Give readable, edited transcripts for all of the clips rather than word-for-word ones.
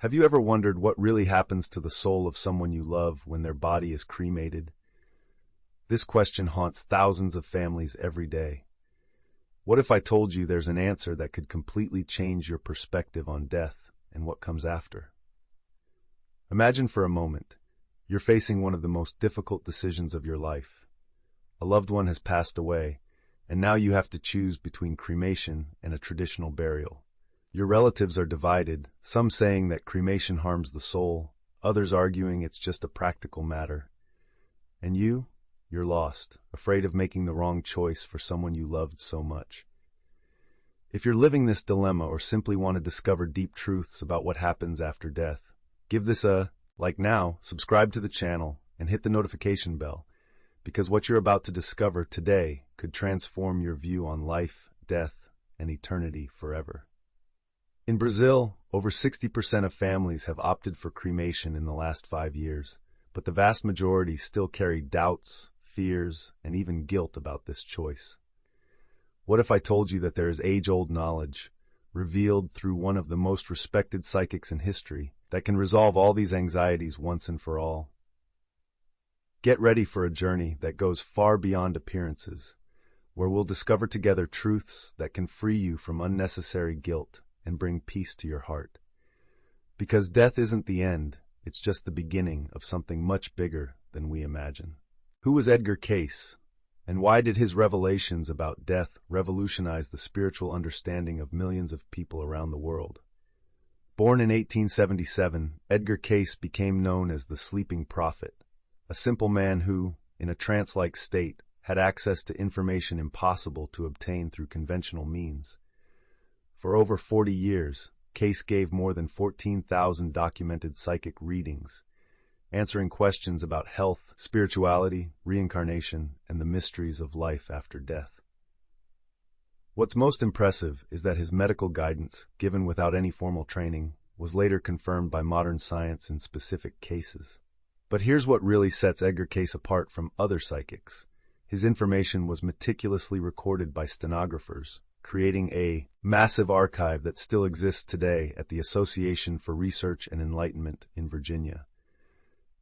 Have you ever wondered what really happens to the soul of someone you love when their body is cremated? This question haunts thousands of families every day. What if I told you there's an answer that could completely change your perspective on death and what comes after? Imagine for a moment, you're facing one of the most difficult decisions of your life. A loved one has passed away, and now you have to choose between cremation and a traditional burial. Your relatives are divided, some saying that cremation harms the soul, others arguing it's just a practical matter. And you're lost, afraid of making the wrong choice for someone you loved so much. If you're living this dilemma or simply want to discover deep truths about what happens after death, give this a like now, subscribe to the channel, and hit the notification bell, because what you're about to discover today could transform your view on life, death, and eternity forever. In Brazil, over 60% of families have opted for cremation in the last 5 years, but the vast majority still carry doubts, fears, and even guilt about this choice. What if I told you that there is age-old knowledge, revealed through one of the most respected psychics in history, that can resolve all these anxieties once and for all? Get ready for a journey that goes far beyond appearances, where we'll discover together truths that can free you from unnecessary guilt and bring peace to your heart. Because death isn't the end, it's just the beginning of something much bigger than we imagine. Who was Edgar Cayce, and why did his revelations about death revolutionize the spiritual understanding of millions of people around the world? Born in 1877, Edgar Cayce became known as the Sleeping Prophet, a simple man who, in a trance-like state, had access to information impossible to obtain through conventional means. For over 40 years, Cayce gave more than 14,000 documented psychic readings, answering questions about health, spirituality, reincarnation, and the mysteries of life after death. What's most impressive is that his medical guidance, given without any formal training, was later confirmed by modern science in specific cases. But here's what really sets Edgar Cayce apart from other psychics. His information was meticulously recorded by stenographers, creating a massive archive that still exists today at the Association for Research and Enlightenment in Virginia.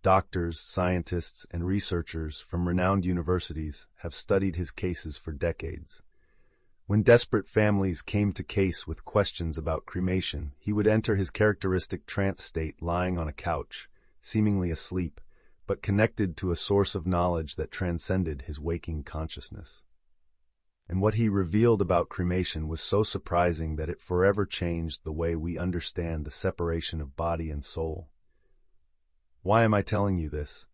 Doctors, scientists, and researchers from renowned universities have studied his cases for decades. When desperate families came to Cayce with questions about cremation, he would enter his characteristic trance state lying on a couch, seemingly asleep, but connected to a source of knowledge that transcended his waking consciousness. And what he revealed about cremation was so surprising that it forever changed the way we understand the separation of body and soul. Why am I telling you this?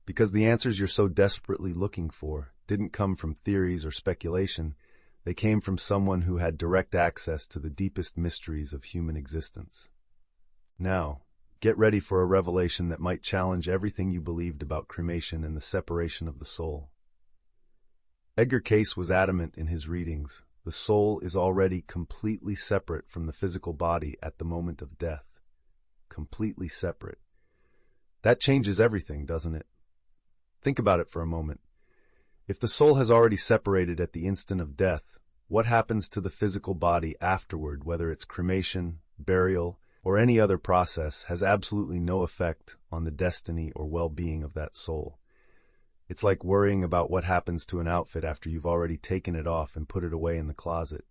Because the answers you're so desperately looking for didn't come from theories or speculation. They came from someone who had direct access to the deepest mysteries of human existence. Now, get ready for a revelation that might challenge everything you believed about cremation and the separation of the soul. Edgar Cayce was adamant in his readings. The soul is already completely separate from the physical body at the moment of death. Completely separate. That changes everything, doesn't it? Think about it for a moment. If the soul has already separated at the instant of death, what happens to the physical body afterward, whether it's cremation, burial, or any other process, has absolutely no effect on the destiny or well-being of that soul. It's like worrying about what happens to an outfit after you've already taken it off and put it away in the closet.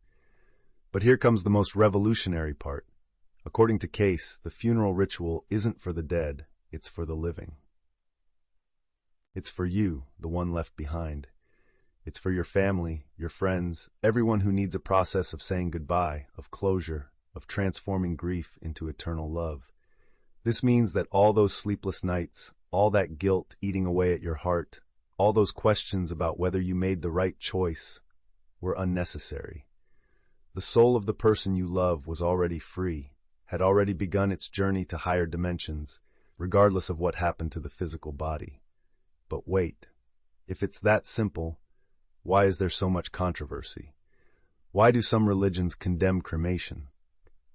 But here comes the most revolutionary part. According to Cayce, the funeral ritual isn't for the dead, it's for the living. It's for you, the one left behind. It's for your family, your friends, everyone who needs a process of saying goodbye, of closure, of transforming grief into eternal love. This means that all those sleepless nights, all that guilt eating away at your heart, all those questions about whether you made the right choice, were unnecessary. The soul of the person you love was already free, had already begun its journey to higher dimensions, regardless of what happened to the physical body. But wait, if it's that simple, why is there so much controversy? Why do some religions condemn cremation?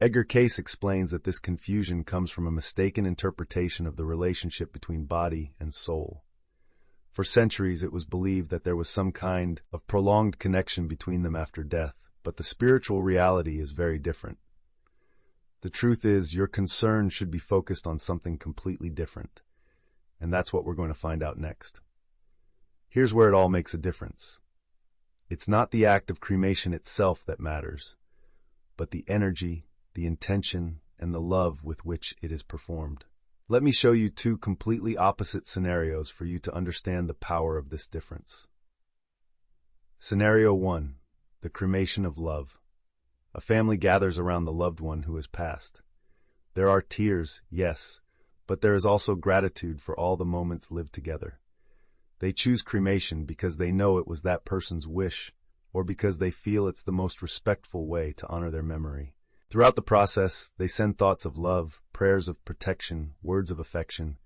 Edgar Cayce explains that this confusion comes from a mistaken interpretation of the relationship between body and soul. For centuries, it was believed that there was some kind of prolonged connection between them after death, but the spiritual reality is very different. The truth is, your concern should be focused on something completely different. And that's what we're going to find out next. Here's where it all makes a difference. It's not the act of cremation itself that matters, but the energy, the intention, and the love with which it is performed. Let me show you two completely opposite scenarios for you to understand the power of this difference. Scenario 1. The cremation of love. A family gathers around the loved one who has passed. There are tears, yes, but there is also gratitude for all the moments lived together. They choose cremation because they know it was that person's wish, or because they feel it's the most respectful way to honor their memory. Throughout the process, they send thoughts of love, prayers of protection, words of affection.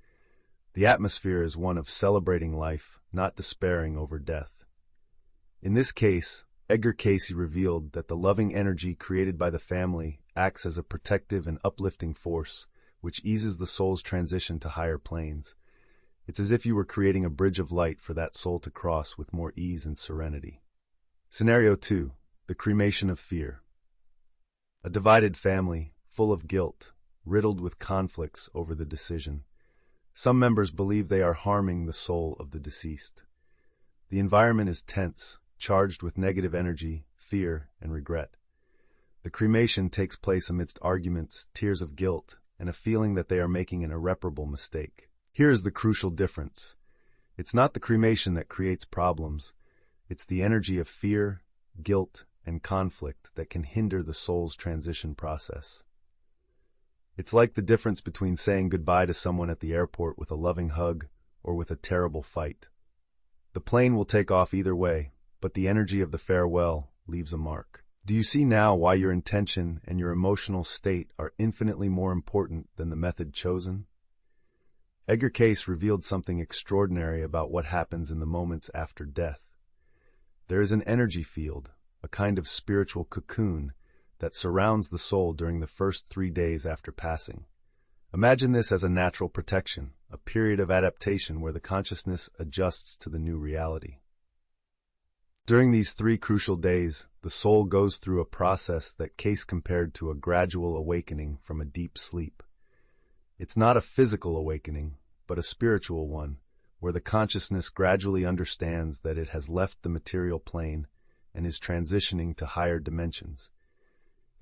The atmosphere is one of celebrating life, not despairing over death. In this case, Edgar Cayce revealed that the loving energy created by the family acts as a protective and uplifting force, which eases the soul's transition to higher planes. It's as if you were creating a bridge of light for that soul to cross with more ease and serenity. Scenario 2. The cremation of fear. A divided family, full of guilt, riddled with conflicts over the decision. Some members believe they are harming the soul of the deceased. The environment is tense, charged with negative energy, fear, and regret. The cremation takes place amidst arguments, tears of guilt, and a feeling that they are making an irreparable mistake. Here is the crucial difference. It's not the cremation that creates problems. It's the energy of fear, guilt, and conflict that can hinder the soul's transition process. It's like the difference between saying goodbye to someone at the airport with a loving hug or with a terrible fight. The plane will take off either way, but the energy of the farewell leaves a mark. Do you see now why your intention and your emotional state are infinitely more important than the method chosen? Edgar Cayce revealed something extraordinary about what happens in the moments after death. There is an energy field, a kind of spiritual cocoon, that surrounds the soul during the first 3 days after passing. Imagine this as a natural protection, a period of adaptation where the consciousness adjusts to the new reality. During these 3 crucial days, the soul goes through a process that Cayce compared to a gradual awakening from a deep sleep. It's not a physical awakening, but a spiritual one, where the consciousness gradually understands that it has left the material plane and is transitioning to higher dimensions.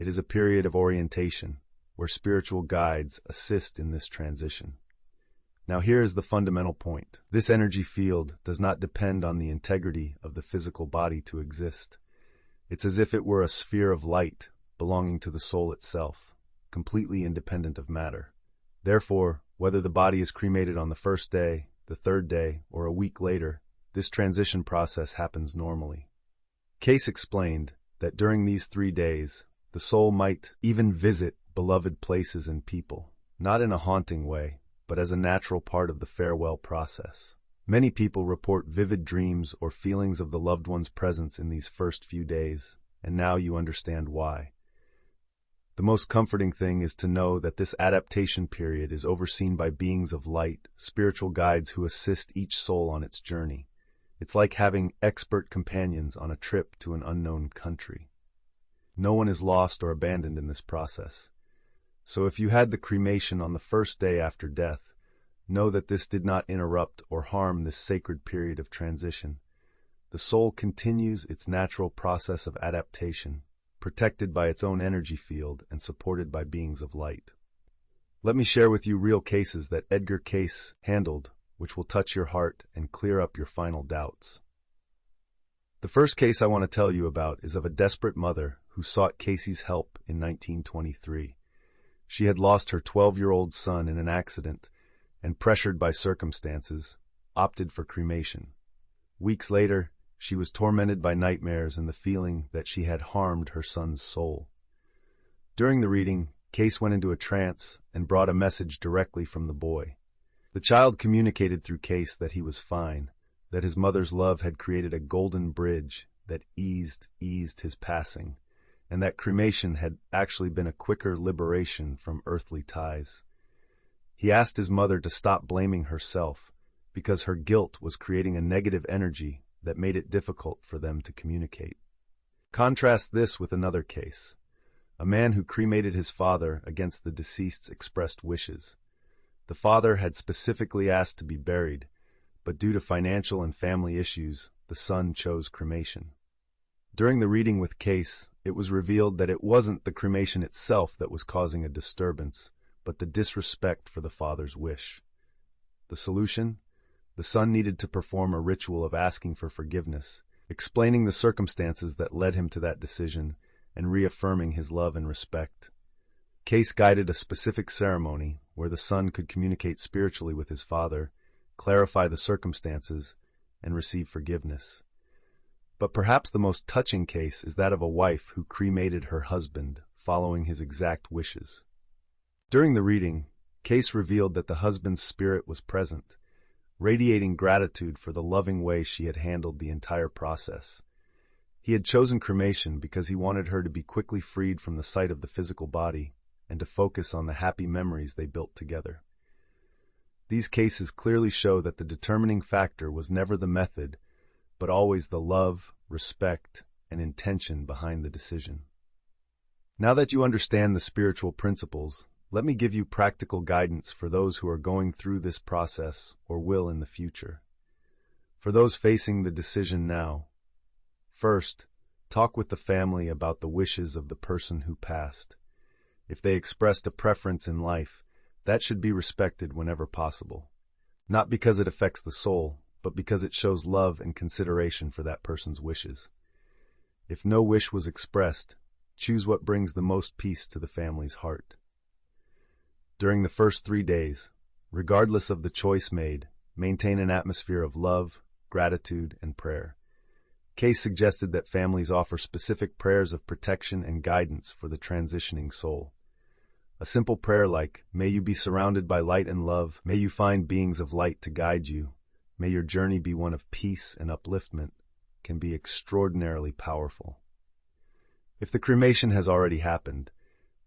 It is a period of orientation, where spiritual guides assist in this transition. Now here is the fundamental point. This energy field does not depend on the integrity of the physical body to exist. It's as if it were a sphere of light belonging to the soul itself, completely independent of matter. Therefore, whether the body is cremated on the first day, the 3rd day, or a week later, this transition process happens normally. Cayce explained that during these 3 days, the soul might even visit beloved places and people, not in a haunting way, but as a natural part of the farewell process. Many people report vivid dreams or feelings of the loved one's presence in these first few days, and now you understand why. The most comforting thing is to know that this adaptation period is overseen by beings of light, spiritual guides who assist each soul on its journey. It's like having expert companions on a trip to an unknown country. No one is lost or abandoned in this process. So if you had the cremation on the first day after death, know that this did not interrupt or harm this sacred period of transition. The soul continues its natural process of adaptation, protected by its own energy field and supported by beings of light. Let me share with you real cases that Edgar Cayce handled, which will touch your heart and clear up your final doubts. The first case I want to tell you about is of a desperate mother who sought Cayce's help in 1923. She had lost her 12-year-old son in an accident and, pressured by circumstances, opted for cremation. Weeks later, she was tormented by nightmares and the feeling that she had harmed her son's soul. During the reading, Cayce went into a trance and brought a message directly from the boy. The child communicated through Cayce that he was fine, that his mother's love had created a golden bridge that eased his passing, and that cremation had actually been a quicker liberation from earthly ties. He asked his mother to stop blaming herself, because her guilt was creating a negative energy that made it difficult for them to communicate. Contrast this with another case. a man who cremated his father against the deceased's expressed wishes. The father had specifically asked to be buried, but due to financial and family issues, the son chose cremation. During the reading with Cayce, it was revealed that it wasn't the cremation itself that was causing a disturbance, but the disrespect for the father's wish. The solution? The son needed to perform a ritual of asking for forgiveness, explaining the circumstances that led him to that decision, and reaffirming his love and respect. Cayce guided a specific ceremony where the son could communicate spiritually with his father, clarify the circumstances, and receive forgiveness. But perhaps the most touching case is that of a wife who cremated her husband, following his exact wishes. During the reading, Cayce revealed that the husband's spirit was present, radiating gratitude for the loving way she had handled the entire process. He had chosen cremation because he wanted her to be quickly freed from the sight of the physical body and to focus on the happy memories they built together. These cases clearly show that the determining factor was never the method, but always the love, respect, and intention behind the decision. Now that you understand the spiritual principles, let me give you practical guidance for those who are going through this process or will in the future. For those facing the decision now, first, talk with the family about the wishes of the person who passed. If they expressed a preference in life, that should be respected whenever possible. Not because it affects the soul, but because it shows love and consideration for that person's wishes. If no wish was expressed, choose what brings the most peace to the family's heart. During the first 3 days, regardless of the choice made, maintain an atmosphere of love, gratitude, and prayer. Cayce suggested that families offer specific prayers of protection and guidance for the transitioning soul. A simple prayer like, "May you be surrounded by light and love, may you find beings of light to guide you, may your journey be one of peace and upliftment," can be extraordinarily powerful. If the cremation has already happened,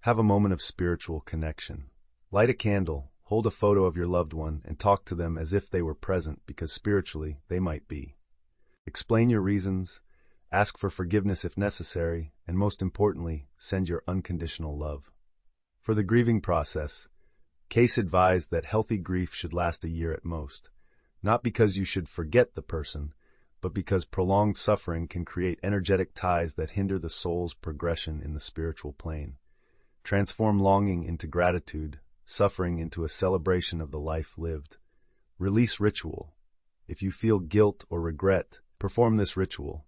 have a moment of spiritual connection. Light a candle, hold a photo of your loved one, and talk to them as if they were present because spiritually they might be. Explain your reasons, ask for forgiveness if necessary, and most importantly, send your unconditional love. For the grieving process, Cayce advised that healthy grief should last a year at most, not because you should forget the person, but because prolonged suffering can create energetic ties that hinder the soul's progression in the spiritual plane. Transform longing into gratitude, suffering into a celebration of the life lived. Release ritual. If you feel guilt or regret, perform this ritual.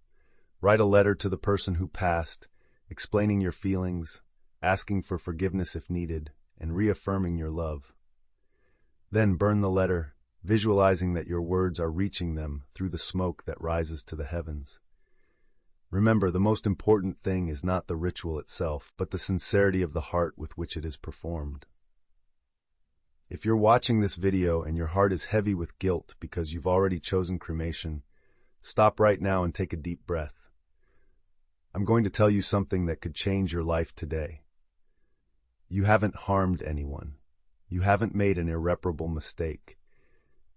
Write a letter to the person who passed, explaining your feelings, asking for forgiveness if needed, and reaffirming your love. Then burn the letter, visualizing that your words are reaching them through the smoke that rises to the heavens. Remember, the most important thing is not the ritual itself, but the sincerity of the heart with which it is performed. If you're watching this video and your heart is heavy with guilt because you've already chosen cremation, stop right now and take a deep breath. I'm going to tell you something that could change your life today. You haven't harmed anyone. You haven't made an irreparable mistake.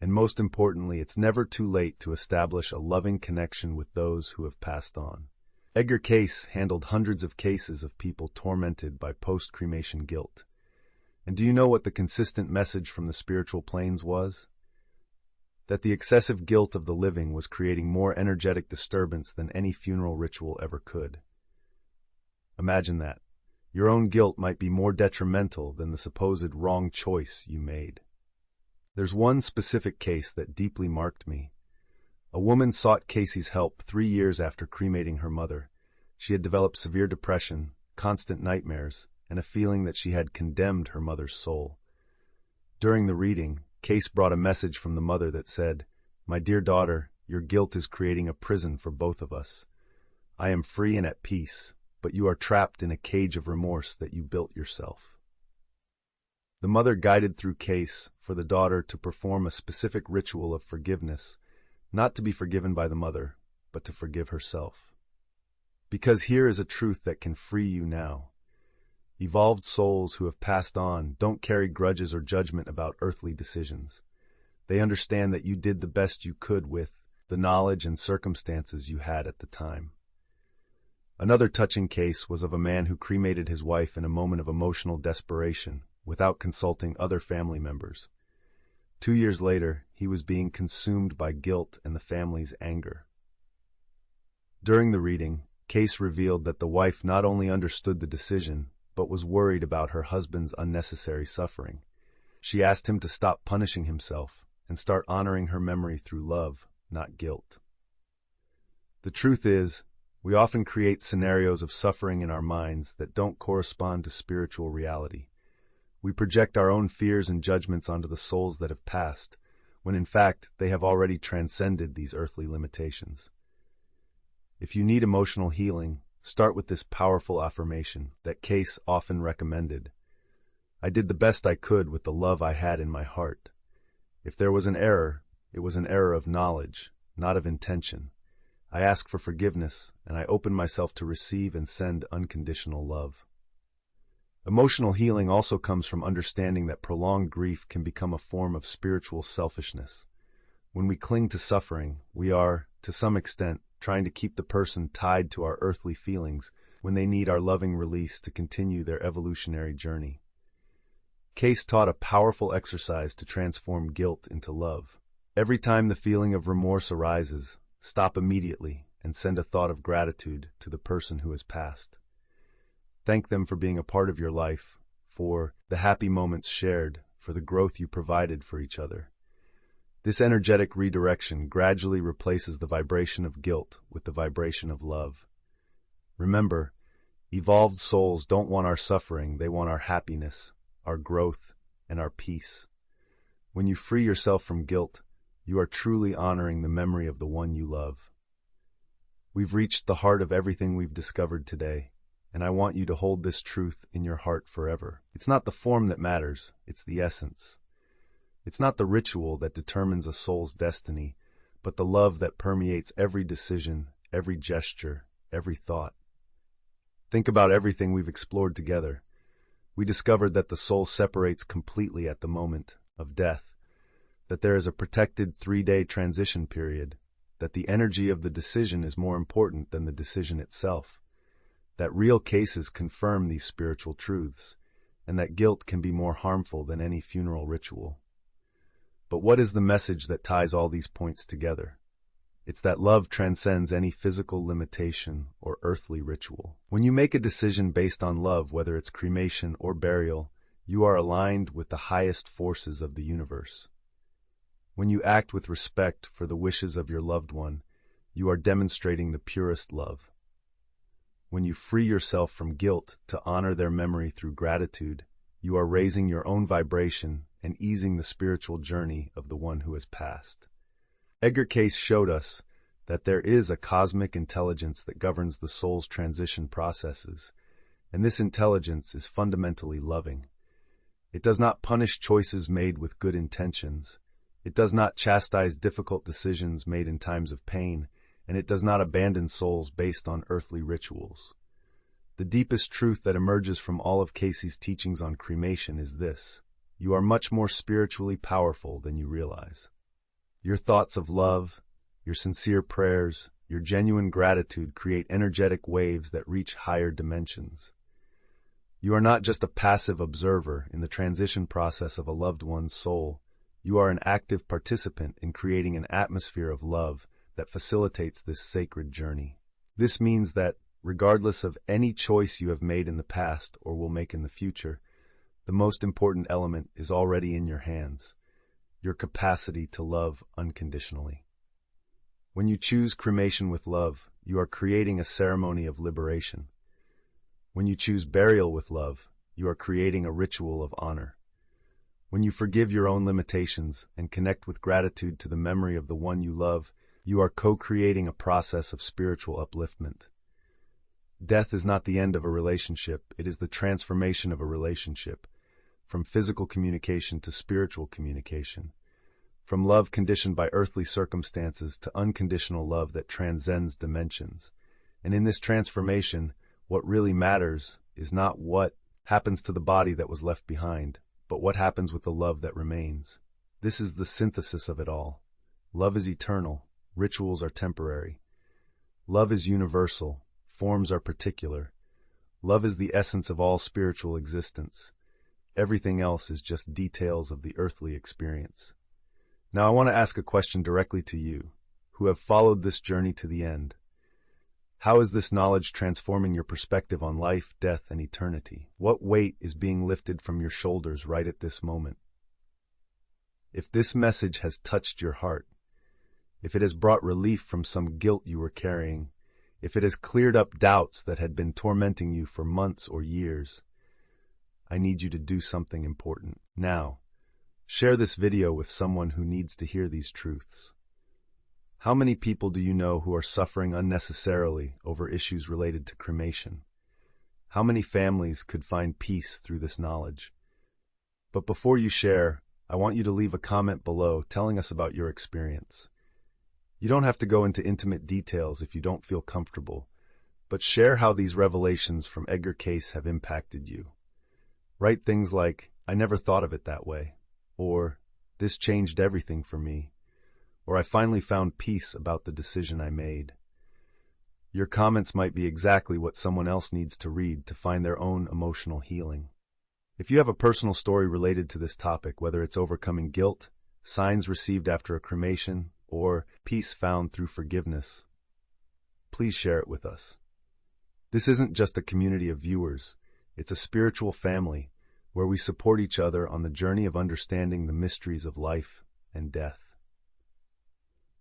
And most importantly, it's never too late to establish a loving connection with those who have passed on. Edgar Cayce handled hundreds of cases of people tormented by post-cremation guilt. And do you know what the consistent message from the spiritual planes was? That the excessive guilt of the living was creating more energetic disturbance than any funeral ritual ever could. Imagine that. Your own guilt might be more detrimental than the supposed wrong choice you made. There's one specific case that deeply marked me. A woman sought Cayce's help 3 years after cremating her mother. She had developed severe depression, constant nightmares, and a feeling that she had condemned her mother's soul. During the reading, Cayce brought a message from the mother that said, "My dear daughter, your guilt is creating a prison for both of us. I am free and at peace, but you are trapped in a cage of remorse that you built yourself." The mother guided through Cayce for the daughter to perform a specific ritual of forgiveness, not to be forgiven by the mother, but to forgive herself. Because here is a truth that can free you now. Evolved souls who have passed on don't carry grudges or judgment about earthly decisions. They understand that you did the best you could with the knowledge and circumstances you had at the time. Another touching case was of a man who cremated his wife in a moment of emotional desperation, without consulting other family members. 2 years later, he was being consumed by guilt and the family's anger. During the reading, Cayce revealed that the wife not only understood the decision, but was worried about her husband's unnecessary suffering. She asked him to stop punishing himself and start honoring her memory through love, not guilt. The truth is, we often create scenarios of suffering in our minds that don't correspond to spiritual reality. We project our own fears and judgments onto the souls that have passed, when in fact they have already transcended these earthly limitations. If you need emotional healing, start with this powerful affirmation that Cayce often recommended. I did the best I could with the love I had in my heart. If there was an error, it was an error of knowledge, not of intention. I ask for forgiveness, and I open myself to receive and send unconditional love. Emotional healing also comes from understanding that prolonged grief can become a form of spiritual selfishness. When we cling to suffering, we are, to some extent, trying to keep the person tied to our earthly feelings when they need our loving release to continue their evolutionary journey. Cayce taught a powerful exercise to transform guilt into love. Every time the feeling of remorse arises, stop immediately and send a thought of gratitude to the person who has passed. Thank them for being a part of your life, for the happy moments shared, for the growth you provided for each other. This energetic redirection gradually replaces the vibration of guilt with the vibration of love. Remember, evolved souls don't want our suffering, they want our happiness, our growth, and our peace. When you free yourself from guilt, you are truly honoring the memory of the one you love. We've reached the heart of everything we've discovered today, and I want you to hold this truth in your heart forever. It's not the form that matters, it's the essence. It's not the ritual that determines a soul's destiny, but the love that permeates every decision, every gesture, every thought. Think about everything we've explored together. We discovered that the soul separates completely at the moment of death, that there is a protected 3-day transition period, that the energy of the decision is more important than the decision itself, that real cases confirm these spiritual truths, and that guilt can be more harmful than any funeral ritual. But what is the message that ties all these points together? It's that love transcends any physical limitation or earthly ritual. When you make a decision based on love, whether it's cremation or burial, you are aligned with the highest forces of the universe. When you act with respect for the wishes of your loved one, you are demonstrating the purest love. When you free yourself from guilt to honor their memory through gratitude, you are raising your own vibration and easing the spiritual journey of the one who has passed. Edgar Cayce showed us that there is a cosmic intelligence that governs the soul's transition processes, and this intelligence is fundamentally loving. It does not punish choices made with good intentions. It does not chastise difficult decisions made in times of pain, and it does not abandon souls based on earthly rituals. The deepest truth that emerges from all of Cayce's teachings on cremation is this: you are much more spiritually powerful than you realize. Your thoughts of love, your sincere prayers, your genuine gratitude create energetic waves that reach higher dimensions. You are not just a passive observer in the transition process of a loved one's soul. You are an active participant in creating an atmosphere of love that facilitates this sacred journey. This means that, regardless of any choice you have made in the past or will make in the future, the most important element is already in your hands: your capacity to love unconditionally. When you choose cremation with love, you are creating a ceremony of liberation. When you choose burial with love, you are creating a ritual of honor. When you forgive your own limitations and connect with gratitude to the memory of the one you love, you are co-creating a process of spiritual upliftment. Death is not the end of a relationship, it is the transformation of a relationship, from physical communication to spiritual communication, from love conditioned by earthly circumstances to unconditional love that transcends dimensions. And in this transformation, what really matters is not what happens to the body that was left behind, but what happens with the love that remains. This is the synthesis of it all. Love is eternal, rituals are temporary. Love is universal, forms are particular. Love is the essence of all spiritual existence. Everything else is just details of the earthly experience. Now I want to ask a question directly to you, who have followed this journey to the end. How is this knowledge transforming your perspective on life, death, and eternity? What weight is being lifted from your shoulders right at this moment? If this message has touched your heart, if it has brought relief from some guilt you were carrying, if it has cleared up doubts that had been tormenting you for months or years, I need you to do something important. Now, share this video with someone who needs to hear these truths. How many people do you know who are suffering unnecessarily over issues related to cremation? How many families could find peace through this knowledge? But before you share, I want you to leave a comment below telling us about your experience. You don't have to go into intimate details if you don't feel comfortable, but share how these revelations from Edgar Cayce have impacted you. Write things like, "I never thought of it that way," or "This changed everything for me," or "I finally found peace about the decision I made." Your comments might be exactly what someone else needs to read to find their own emotional healing. If you have a personal story related to this topic, whether it's overcoming guilt, signs received after a cremation, or peace found through forgiveness, please share it with us. This isn't just a community of viewers, it's a spiritual family where we support each other on the journey of understanding the mysteries of life and death.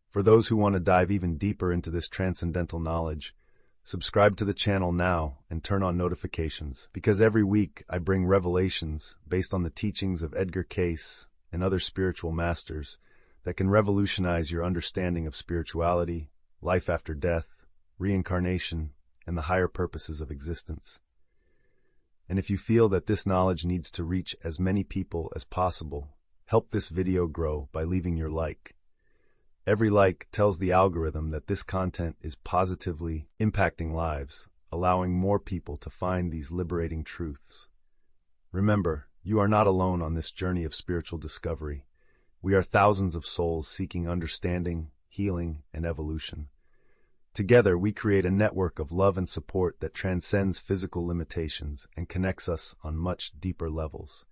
For those who want to dive even deeper into this transcendental knowledge, subscribe to the channel now and turn on notifications, because every week I bring revelations based on the teachings of Edgar Cayce and other spiritual masters that can revolutionize your understanding of spirituality, life after death, reincarnation, and the higher purposes of existence. And if you feel that this knowledge needs to reach as many people as possible, help this video grow by leaving your like. Every like tells the algorithm that this content is positively impacting lives, allowing more people to find these liberating truths. Remember, you are not alone on this journey of spiritual discovery. We are thousands of souls seeking understanding, healing, and evolution. Together, we create a network of love and support that transcends physical limitations and connects us on much deeper levels.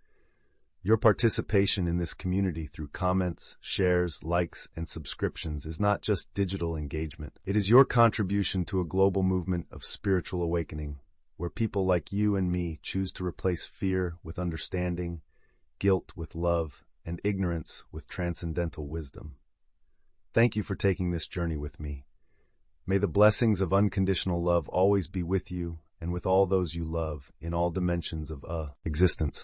Your participation in this community through comments, shares, likes, and subscriptions is not just digital engagement. It is your contribution to a global movement of spiritual awakening, where people like you and me choose to replace fear with understanding, guilt with love, and ignorance with transcendental wisdom. Thank you for taking this journey with me. May the blessings of unconditional love always be with you and with all those you love in all dimensions of existence.